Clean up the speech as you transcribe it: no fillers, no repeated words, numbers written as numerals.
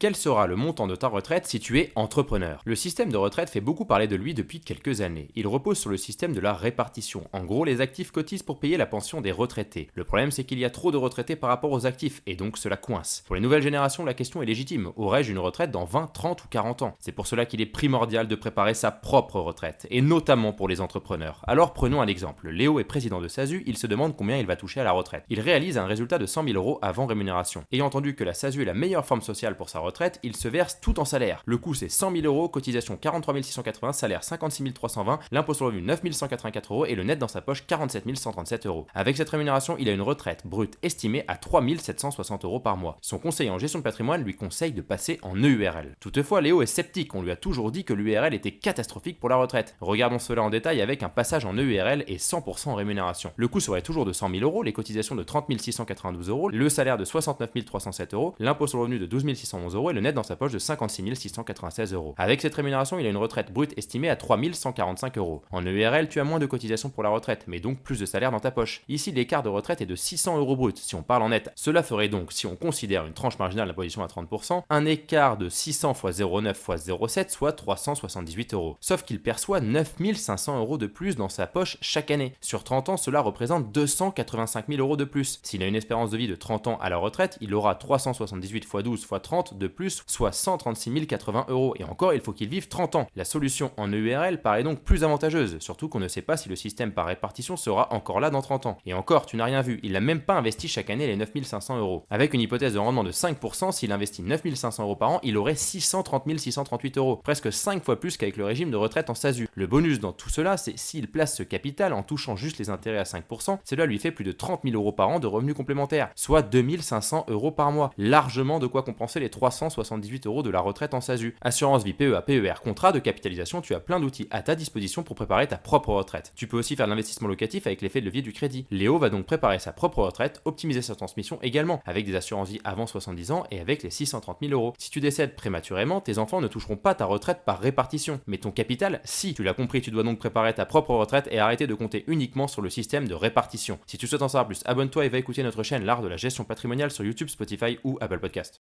Quel sera le montant de ta retraite si tu es entrepreneur? Le système de retraite fait beaucoup parler de lui depuis quelques années. Il repose sur le système de la répartition. En gros, les actifs cotisent pour payer la pension des retraités. Le problème, c'est qu'il y a trop de retraités par rapport aux actifs, et donc cela coince. Pour les nouvelles générations, la question est légitime. Aurais-je une retraite dans 20, 30 ou 40 ans? C'est pour cela qu'il est primordial de préparer sa propre retraite, et notamment pour les entrepreneurs. Alors prenons un exemple. Léo est président de SASU, il se demande combien il va toucher à la retraite. Il réalise un résultat de 100 000 euros avant rémunération. Ayant entendu que la SASU est la meilleure forme sociale pour sa retraite, il se verse tout en salaire. Le coût c'est 100 000 euros, cotisation 43 680, salaire 56 320, l'impôt sur le revenu 9 184 euros et le net dans sa poche 47 137 euros. Avec cette rémunération, il a une retraite brute estimée à 3 760 euros par mois. Son conseiller en gestion de patrimoine lui conseille de passer en EURL. Toutefois, Léo est sceptique, on lui a toujours dit que l'URL était catastrophique pour la retraite. Regardons cela en détail avec un passage en EURL et 100% en rémunération. Le coût serait toujours de 100 000 euros, les cotisations de 30 692 euros, le salaire de 69 307 euros, l'impôt sur le revenu de 12 611 euros et le net dans sa poche de 56 696 euros. Avec cette rémunération, il a une retraite brute estimée à 3 145 euros. En EURL, tu as moins de cotisations pour la retraite, mais donc plus de salaire dans ta poche. Ici, l'écart de retraite est de 600 euros brut, si on parle en net. Cela ferait donc, si on considère une tranche marginale d'imposition à 30%, un écart de 600 x 0,9 x 0,7, soit 378 euros. Sauf qu'il perçoit 9 500 euros de plus dans sa poche chaque année. Sur 30 ans, cela représente 285 000 euros de plus. S'il a une espérance de vie de 30 ans à la retraite, il aura 378 x 12 x 30 de plus, soit 136 080 euros. Et encore, il faut qu'il vive 30 ans. La solution en EURL paraît donc plus avantageuse, surtout qu'on ne sait pas si le système par répartition sera encore là dans 30 ans. Et encore, tu n'as rien vu, il n'a même pas investi chaque année les 9 500 euros. Avec une hypothèse de rendement de 5%, s'il investit 9 500 euros par an, il aurait 630 638 euros, presque 5 fois plus qu'avec le régime de retraite en SASU. Le bonus dans tout cela, c'est s'il place ce capital en touchant juste les intérêts à 5%, cela lui fait plus de 30 000 euros par an de revenus complémentaires, soit 2 500 euros par mois, largement de quoi compenser les 378 euros de la retraite en SASU. Assurance vie PEA, PER, contrat de capitalisation, tu as plein d'outils à ta disposition pour préparer ta propre retraite. Tu peux aussi faire de l'investissement locatif avec l'effet de levier du crédit. Léo va donc préparer sa propre retraite, optimiser sa transmission également, avec des assurances vie avant 70 ans et avec les 630 000 euros. Si tu décèdes prématurément, tes enfants ne toucheront pas ta retraite par répartition, mais ton capital, si. Tu l'as compris, tu dois donc préparer ta propre retraite et arrêter de compter uniquement sur le système de répartition. Si tu souhaites en savoir plus, abonne-toi et va écouter notre chaîne L'Art de la gestion patrimoniale sur YouTube, Spotify ou Apple Podcast.